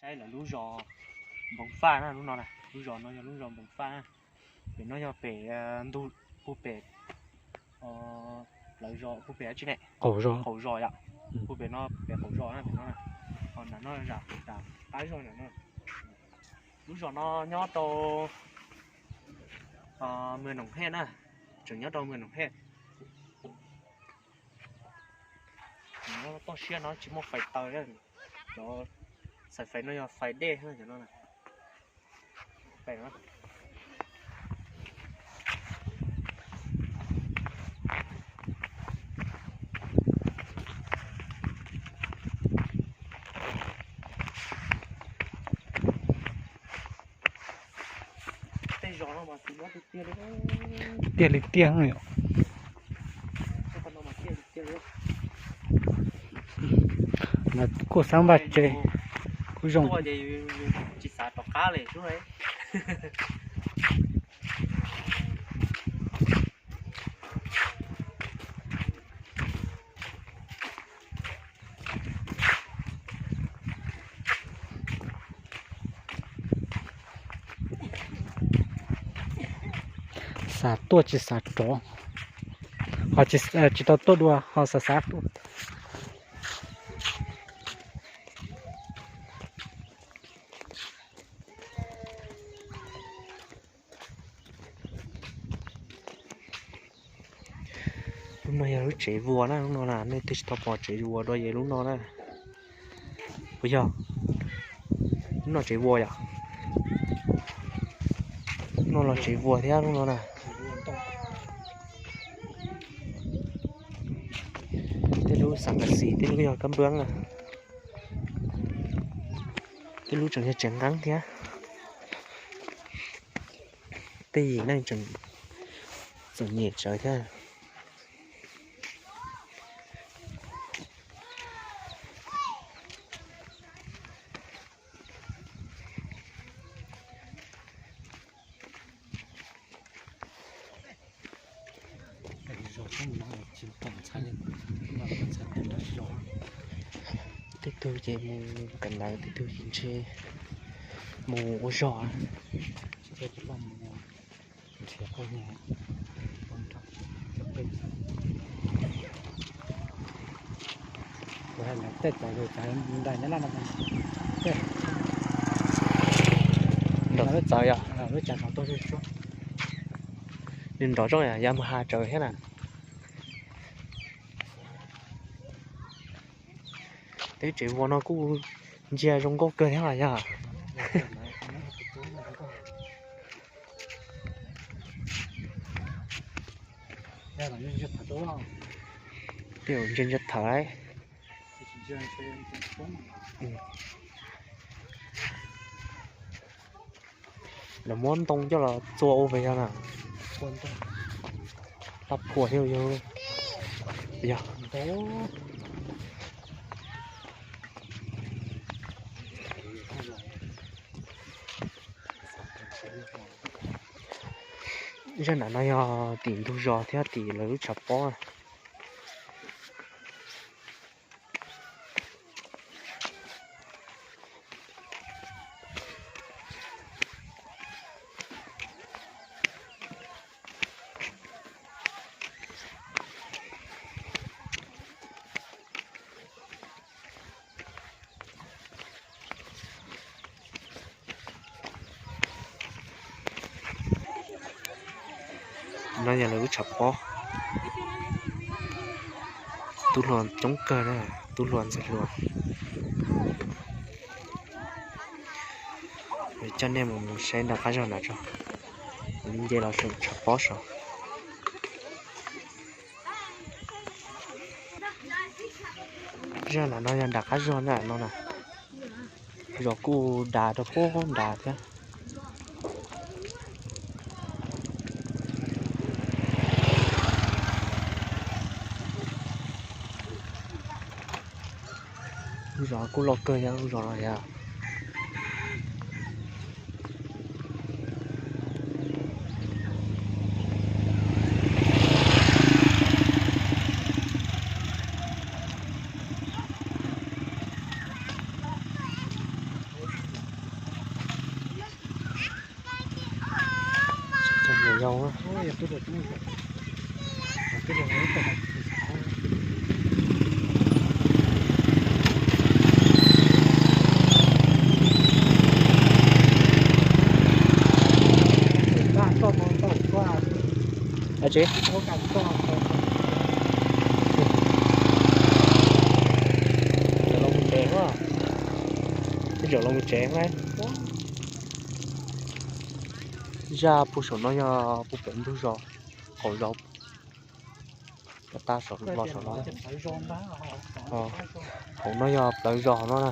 đây là lú giò bóng pha nè, lúc nó này lú giò nó là lú giò bóng pha để nó cho bể đu bu bể lấy giò bu bể chứ này khẩu giò ạ bu bể nó bể khẩu giò này nó này còn là nó rạp tái rồi này nó lú giò nó nhót to เมืองหนองแพนะถึงยอดดอยเมืองหนองแพnó to xia nó chỉ một phải tờ đấy nó xài phải nó phải đê hơn cho nó này phải nó tiền lịch tiền rồi mà cô sáng bát chơi cô rong chỉ xả tóc cá này chú đấy xả tua chỉ xả trỏ họ chỉ tao tốt đua họ xả tua lúc này lúc chế vua đó lúc nó là nên thích tao bỏ chế vua đôi vậy lúc nó đó bây giờ lúc nó chế vua vậy nó là chế vua thế lúc nó là thế lúc sáng cái gì thế lúc giờ cắm bướng à thế lúc chẳng chẳng ngắn thế thế gì này chẳng chẳng nhẹ trời thế tiếp theo chơi mù cảnh lại tiếp theo chơi mù giò chơi cái lòng thiệt coi nhẹ quan trọng cho mình vậy là tết rồi cái đại nó là tết nó rất trời ạ nó chả nó tôi chút nên đó rồi à Yamaha trời hết à thế chỉ vô nó cũng chia trong có cơ thế này nhá tiểu trên chất thở đấy là món tông cho là chua về ra nào tập của theo vô bây giờ giờ là nó tìm thu giò thế thì là lúc chập bó nó giờ là lúc chập bó tu luồn chống cơ đó tu luồn sẽ luồn cho nên mình sẽ đặt cái rồi là cho mình giờ là sự chập bó rồi giờ là nó giờ đặt cái rồi này nó nè rồi cô đà được phố không đà thế rồi cô lọt cơ nhau rồi à dầu á. ôi tôi được tôi được lấy cái này to quá À chị. có cả to Giờ lông chén quá. Cái giờ lông chén đấy. Ra bù sổ nó nhà bù bẩn bù rò, khổ rò. Cái ta sổ lò sổ nó. Khổ nó nhà tới rò nó nè.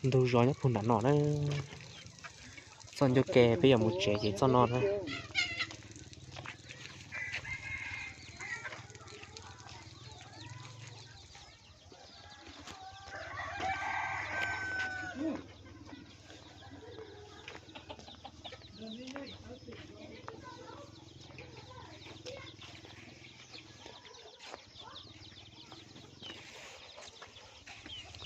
Đâu rò nhất phun đạn nó đấy. Xong cho kè bây giờ một trẻ chỉ cho nó thôi.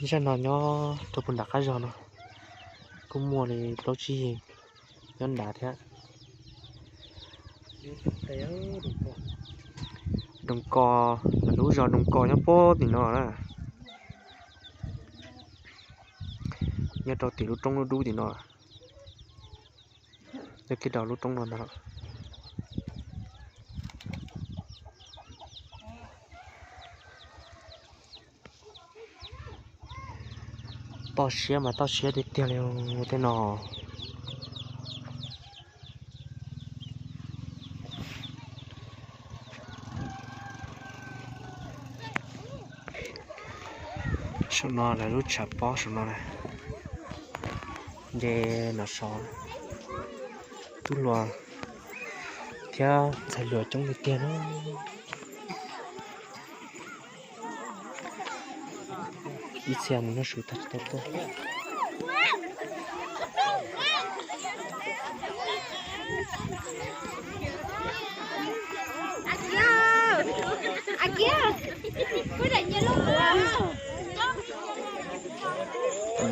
Giờ nó nhỏ cho phun đạn cái rò nó. Cũng mua thì đâu chi nhân đá thế. Đồng cò là đủ rồi đồng cò nhá bố thì nó là nhá đầu thì lúc trong nó đủ thì nó cái đầu lúc trong nó to xía thì tiêu liệu thế nào số nó là lúc chập bó số nó này để nó xó tu lùa theo phải lùa trong cái tiền nó ít xem nó sụt thật tốt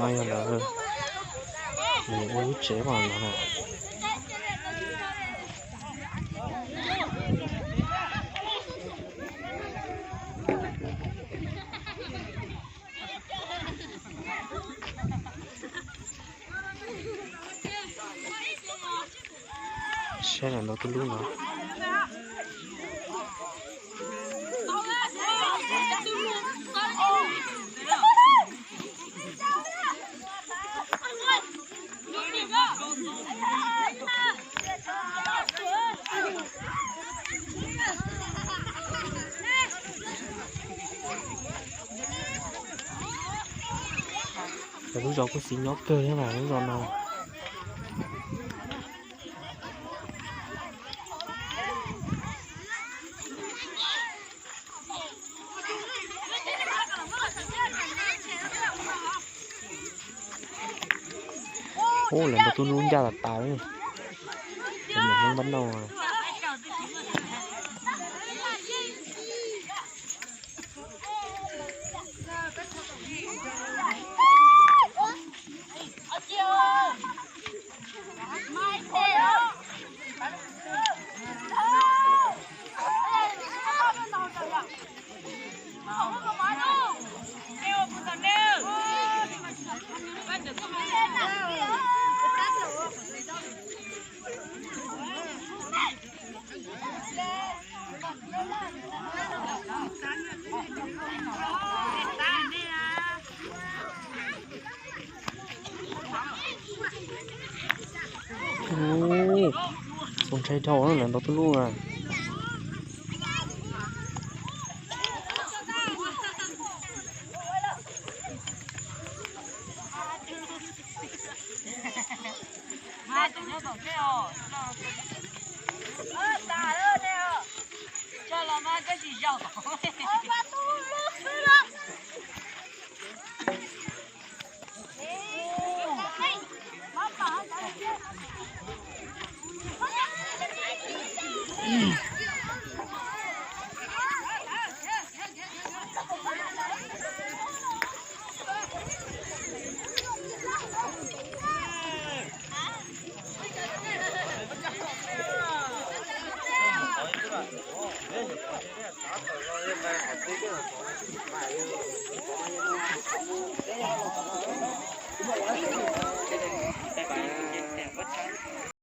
mai là mình uống chế vào nó này xe là nó cái luôn nó cái lúc đó có xí nhóc cơ thế mà lúc đó nào ô lần đầu tôi luôn ra là tao đấy mình không bắn đâu à. Con trai trâu nó lần đầu tôi luôn à. Hãy subscribe cho kênh Ghiền Mì Gõ để không bỏ lỡ những video hấp dẫn.